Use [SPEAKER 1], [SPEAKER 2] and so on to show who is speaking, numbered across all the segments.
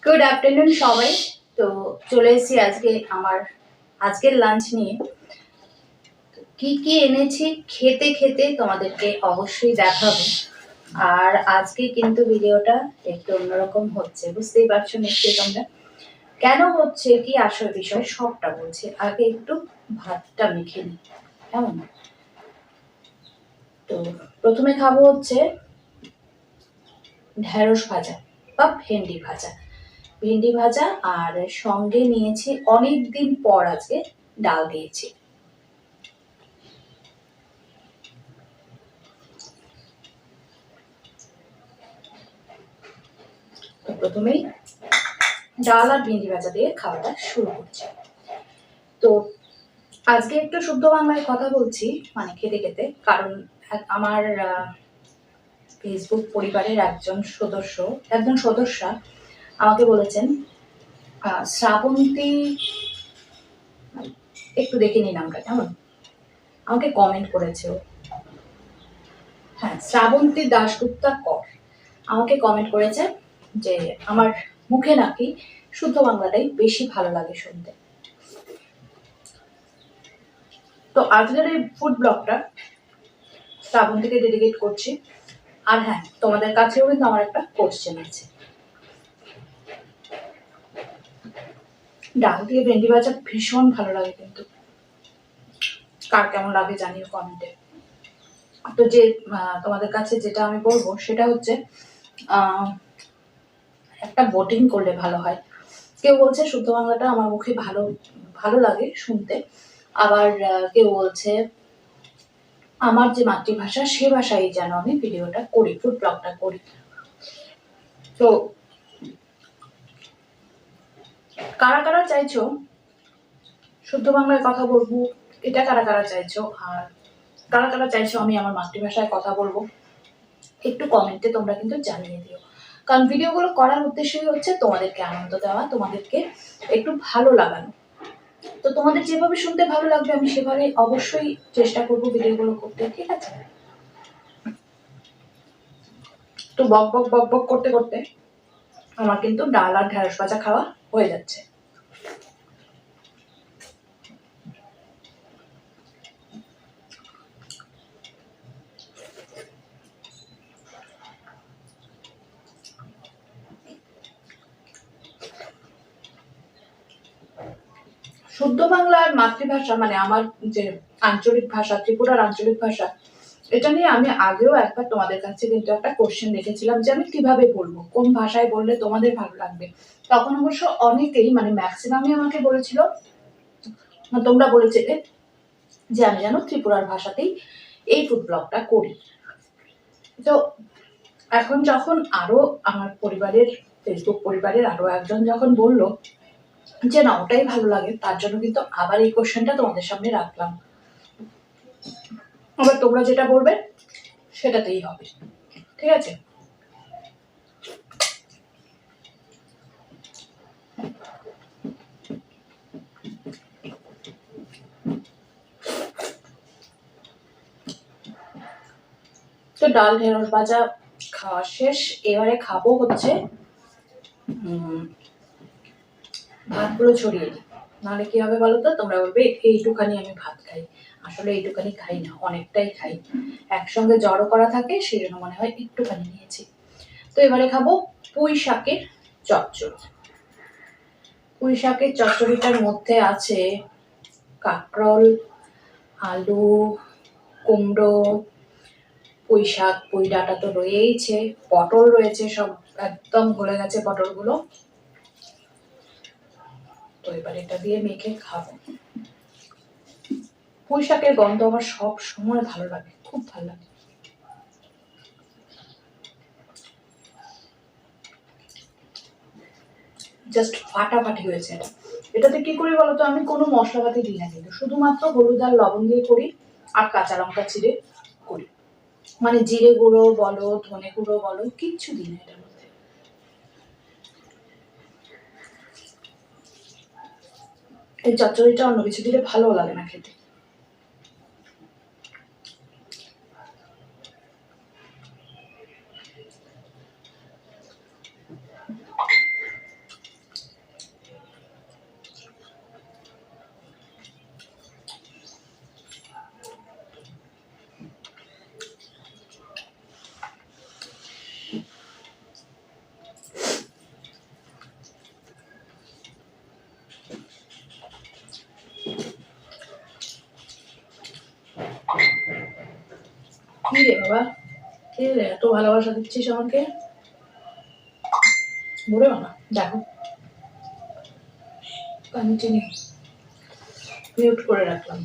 [SPEAKER 1] Good afternoon সবাই। তো চলে এসেছি আজকে আমার আজকের লাঞ্চ নিয়ে। কি কি এনেছি খেতে খেতে তোমাদেরকে অবশ্যই দেখাবো। আর আজকে কিন্তু ভিডিওটা একটু অন্যরকম হচ্ছে, বুঝতেই পারছো নিশ্চয়ই তোমরা। কেন হচ্ছে, কি আসল বিষয় সবটা বলছি। আগে একটু ভাতটা মেখে নিই, কেমন? তো প্রথমে খাবো হচ্ছে ঢেঁড়স ভাজা বা ভেন্ডি ভাজা। ভেন্ডি ভাজা আর সঙ্গে নিয়েছি অনেক দিন পর আজকে ডাল দিয়েছি। তো প্রথমেই ডাল আর ভেন্ডি ভাজা দিয়ে খাওয়াটা শুরু করছি। তো আজকে একটু শুদ্ধ বাংলায় কথা বলছি, মানে খেতে খেতে, কারণ আমার ফেসবুক পরিবারের একজন সদস্যা আমাকে বলেছেন শ্রাবন্তী, একটু দেখে নিন নামটা কেমন, আমাকে কমেন্ট করেছে ও। হ্যাঁ, শ্রাবন্তী দাশগুপ্তা কর আমাকে কমেন্ট করেছে যে আমার মুখে নাকি শুদ্ধ বাংলাটাই বেশি ভালো লাগে শুনতে। তো আজকের এই ফুড ব্লগটা শ্রাবন্তীকে ডেডিকেট করছি। আর হ্যাঁ, তোমাদের কাছেও কিন্তু আমার একটা কোশ্চেন আছে। ডাল দিয়ে ভেন্ডি ভাজা ভীষণ ভালো লাগে, কিন্তু কার কেমন লাগে জানিও কমেন্টে। তো যে তোমাদের কাছে যেটা আমি বলবো সেটা হচ্ছে একটা ভোটিং করলে ভালো হয়। কেউ বলছে শুদ্ধ বাংলাটা আমার মুখে ভালো ভালো লাগে শুনতে, আবার কেউ বলছে আমার যে মাতৃভাষা সে ভাষায় যেন আমি ভিডিওটা করি, ফুড ব্লগটা করি। তো কারা কারা চাইছো শুদ্ধ বাংলায় কথা বলবো, এটা কারা কারা চাইছো, আর কারা কারা চাইছো আমি আমার মাতৃভাষায় কথা বলবো, একটু কমেন্টে তোমরা কিন্তু জানিয়ে দিও। কারণ ভিডিওগুলো করার উদ্দেশ্যই হচ্ছে তোমাদেরকে আনন্দ দেওয়া, তোমাদেরকে একটু ভালো লাগানো। তো তোমাদের যেভাবে শুনতে ভালো লাগবে আমি সেভাবে অবশ্যই চেষ্টা করবো ভিডিওগুলো করতে, ঠিক আছে? তো বক বক বক বক করতে করতে আমার কিন্তু ডাল আর ঢেঁড়স ভাজা খাওয়া হয়ে যাচ্ছে। শুদ্ধ বাংলার মাতৃভাষা মানে আমার যে আঞ্চলিক ভাষা, ত্রিপুরার আঞ্চলিক ভাষা, এটা নিয়ে আমি আগেও একবার তোমাদের কাছে কিন্তু একটা কোশ্চেন রেখেছিলাম যে আমি কিভাবে বলবো, কোন ভাষায় বললে তোমাদের ভালো লাগবে। তখন অবশ্য অনেকেই মানে ম্যাক্সিমামই আমাকে বলেছিল, তোমরা বলেছিলে যে আমি যেন ত্রিপুরার ভাষাতেই এই ফুড ব্লগটা করি। তো এখন যখন আরো আমার পরিবারের, ফেসবুক পরিবারের আরো একজন যখন বললো যে না ওটাই ভালো লাগে, তার জন্য কিন্তু আবার এই কোশ্চেনটা তোমাদের সামনে রাখলাম। আবার তোমরা যেটা বলবে সেটাতেই হবে, ঠিক আছে? তো ডাল ঢেঁড়স ভাজা খাওয়া শেষ, এবারে খাবো হচ্ছে ভাতগুলো ছড়িয়ে দিই। নাহলে কি হবে বলো তো, তোমরা বলবে এইটুখানি আমি ভাত খাই। আসলে এইটুখানি খাই না, অনেকটাই খাই। একসঙ্গে জড়ো করা থাকে, সেই জন্য মনে হয় একটুখানি নিয়েছি। তো এবারে খাবো পুঁই শাকের চচ্চড়ি। পুঁই শাকের চচ্চড়িটার মধ্যে আছে কাঁকরোল, আলু, কুমড়ো, পুঁই শাক, পুঁই ডাঁটা তো রয়েইছে, পটল রয়েছে, সব একদম গলে গেছে পটলগুলো। তো এবার এটা দিয়ে মেখে খাবো। পুঁই শাকের গন্ধ আমার সব সময় ভালো লাগে, খুব ভালো লাগে। জাস্ট ফাটাফাটি হয়েছে এটা। এটাতে কি করি বলতো, আমি কোনো মশলাপাতি দিই না, কিন্তু শুধুমাত্র হলুদ আর লবণ দিয়ে করি, আর কাঁচা লঙ্কা চিড়ে করি। মানে জিরে গুঁড়ো বলো, ধনে গুঁড়ো বলো, কিচ্ছু দিই না এটার মধ্যে। এই চচ্চড়িটা অন্য কিছু দিলে ভালো লাগে না খেতে। বাবা, কে রে এত ভালোবাসা দিচ্ছিস আমাকে? বলে বাবা দেখো, কন্টিনিউ মিউট করে রাখলাম।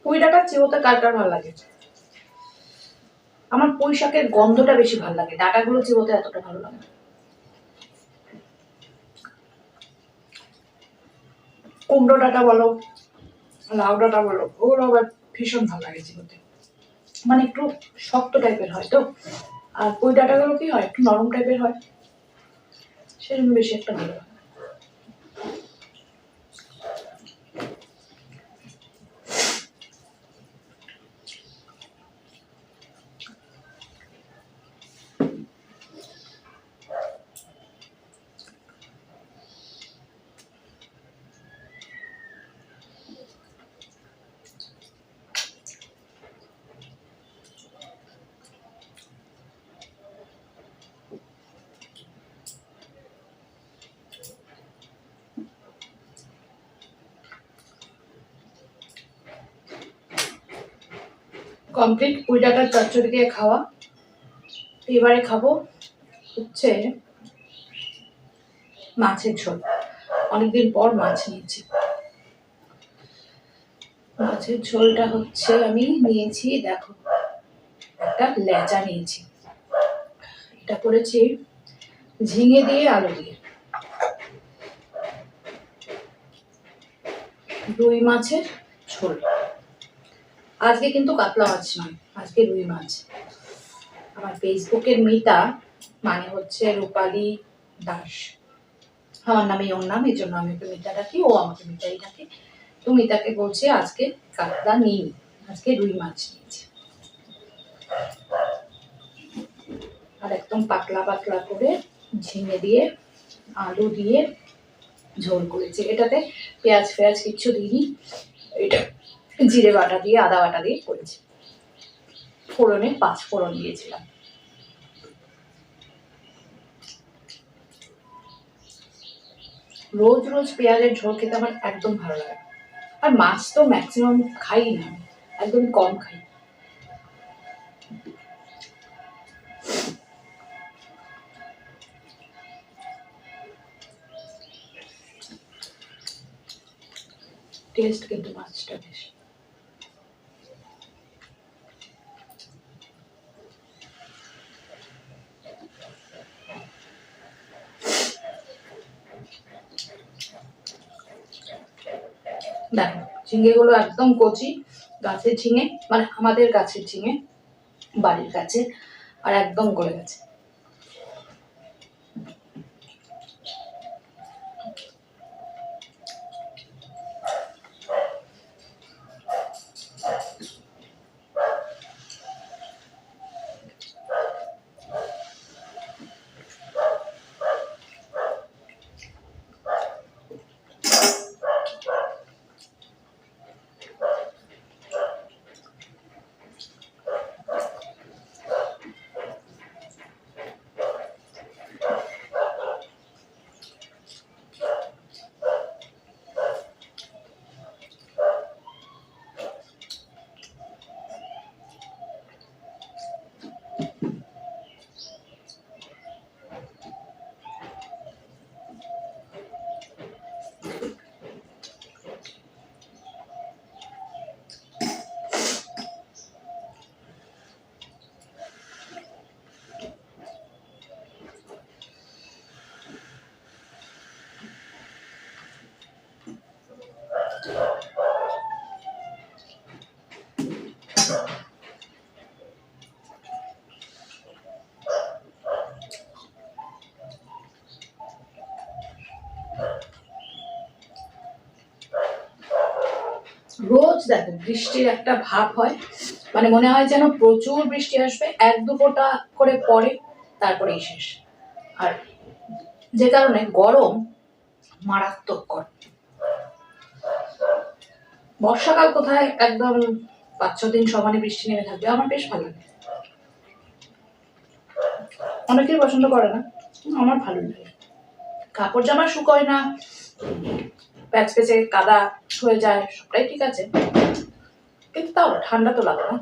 [SPEAKER 1] পুঁই ডাঁটার চিবোতে কার কার ভালো লাগে? আমার পুঁই শাকের গন্ধটা বেশি ভালো লাগে, ডাঁটাগুলো চিবোতে এতটা ভালো লাগে না। কুমড়ো ডাঁটা বলো, লাউ ডাঁটা বলো, ওগুলো আবার ভীষণ ভালো লাগে চিবোতে, মানে একটু শক্ত টাইপের হয় তো। আর পুঁই ডাঁটাগুলো কি হয়, একটু নরম টাইপের হয়, সেজন্য বেশি একটা ভালো লাগে। কমপ্লিট পুঁই ডাঁটার চচ্চড়ি দিয়ে খাওয়া। এবারে খাবো হচ্ছে মাছের ঝোল। অনেকদিন পর মাছ নিয়েছি। মাছের ঝোলটা হচ্ছে আমি নিয়েছি, দেখো একটা লেজা নিয়েছি, এটা করেছি ঝিঙে দিয়ে আলু দিয়ে। রুই মাছের ঝোল। আজকে কিন্তু কাতলা মাছ নয়, আজকে রুই মাছ। আমার ফেসবুকের মিতা মানে হচ্ছে রূপালী দাস, আমার নামে ওর নাম, এই জন্য আমি ওকে মিতা ডাকি, ও আমাকে মিতাই ডাকে। তো মিতাকে বলছে আজকে কাতলা নিই, আজকে রুই মাছ নিয়েছি। আর একদম পাতলা পাতলা করে ঝিঙে দিয়ে আলু দিয়ে ঝোল করেছি। এটাতে পেঁয়াজ ফেয়াজ কিচ্ছু দিইনি, এটা জিরে বাটা দিয়ে আদা বাটা দিয়ে করেছি। ফোড়নে 5 ফোড়ন দিয়েছিলাম। রোজ রোজ পেঁয়াজের ঝোল খেতে আমার একদম ভালো লাগে। আর মাছ তো ম্যাক্সিমাম খাই না, একদম কম খাই। টেস্ট কিন্তু মাছটা বেশ। দেখো ঝিঙেগুলো একদম কচি, গাছের ঝিঙে, মানে আমাদের গাছের ঝিঙে, বাড়ির কাছে, আর একদম গলে গেছে। রোজ দেখো বৃষ্টির একটা ভাব হয়, মানে মনে হয় যেন প্রচুর বৃষ্টি আসবে, 1-2 ফোঁটা করে পড়ে, তারপরেই শেষ। আর যে কারণে গরম মারাত্মক গরম। বর্ষাকাল কোথায় একদম 5-6 দিন সমানে বৃষ্টি নেমে থাকবে, আমার বেশ ভালো লাগে। অনেকেই পছন্দ করে না, আমার ভালো লাগে। কাপড় জামা শুকোয় না, প্যাচপ্যাচে কাদা হয়ে যায়, সবটাই ঠিক আছে, কিন্তু তাও ঠান্ডা তো লাগে না।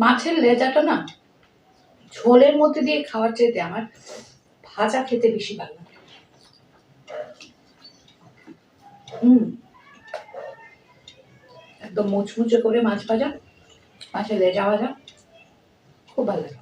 [SPEAKER 1] মাছের লেজাটা না ঝোলের মধ্যে দিয়ে খাওয়ার চাইতে আমার ভাজা খেতে বেশি ভালো লাগে। একদম মুচমুচে করে মাছ ভাজা, মাছের লেজা ভাজা, খুব ভালো লাগে।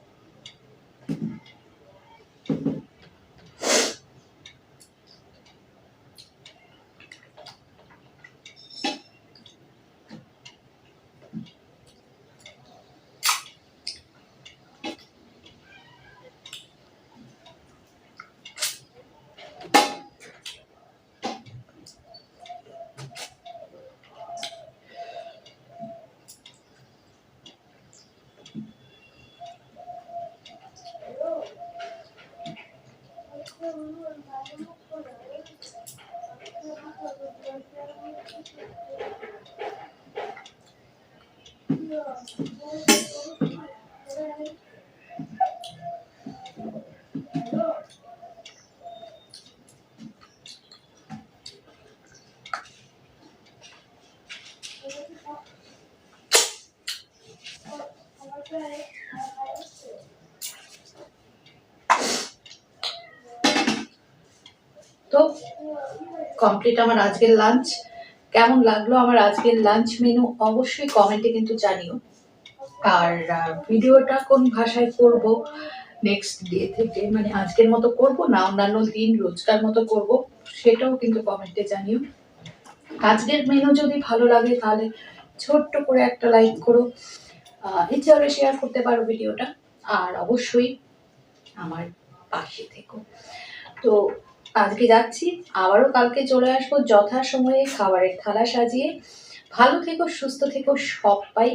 [SPEAKER 1] তো কমপ্লিট আমার আজকের লাঞ্চ। কেমন লাগলো আমার আজকের লাঞ্চ মেনু অবশ্যই কমেন্টে কিন্তু জানিও। আর ভিডিওটা কোন ভাষায় করব নেক্সট ডে থেকে, মানে আজকের মতো করব না অন্যান্য দিন রোজকার মতো করব, সেটাও কিন্তু কমেন্টে জানিও। আজকের মেনু যদি ভালো লাগে তাহলে ছোট্ট করে একটা লাইক করো, ইচ্ছা হলে শেয়ার করতে পারো ভিডিওটা, আর অবশ্যই আমার পাশে থেকো। তো আজকে যাচ্ছি, আবারও কালকে চলে আসবো যথাসময়ে খাবারের থালা সাজিয়ে। ভালো থেকো, সুস্থ থেকো সবাই।